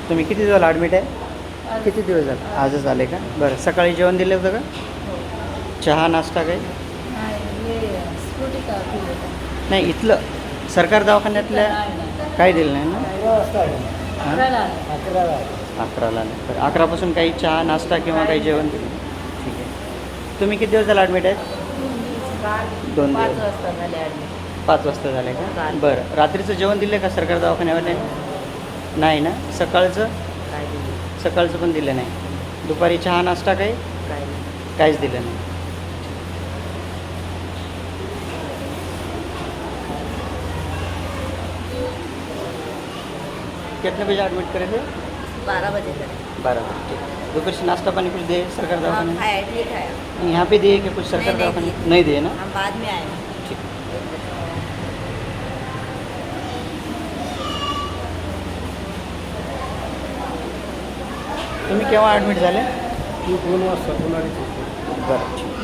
तुम्ही किती दिवस ॲडमिट आहे? किती दिवस झाले? आजच आले का? बरं. सकाळी जेवण दिलं होतं का? चहा नाश्ता काही? नाही, इथलं सरकार दवाखान्यातल्या काही दिलं नाही ना? हां, 11ला नाही. बरं, 11पासून काही चहा नाश्ता किंवा काही जेवण दिलं? ठीक आहे. तुम्ही किती दिवस झाला ॲडमिट आहेत? 2 दिवस. 5 वाजता झाले का? बरं. रात्रीचं जेवण दिलं का सरकार दवाखान्यावाले? नाही ना? सकाळचं पण दिलं नाही. दुपारी चहा नाश्ता काही? काहीच दिलं नाही. कितने बजे एडमिट करे थे? 12 बजे तक 12 बजे। ठीक। दोपहर से नाश्ता पानी कुछ दिए सरकार हाँ, दवाखाने? खाया नहीं खाया। यहाँ पे दिए कि कुछ सरकार नहीं दवाखाने? दिए। नहीं दिए ना? हम बाद में आए। ठीक। तुम्ही केव्हा ॲडमिट झाले? ती 2 वाजता पुन्हा बरं, ठीक.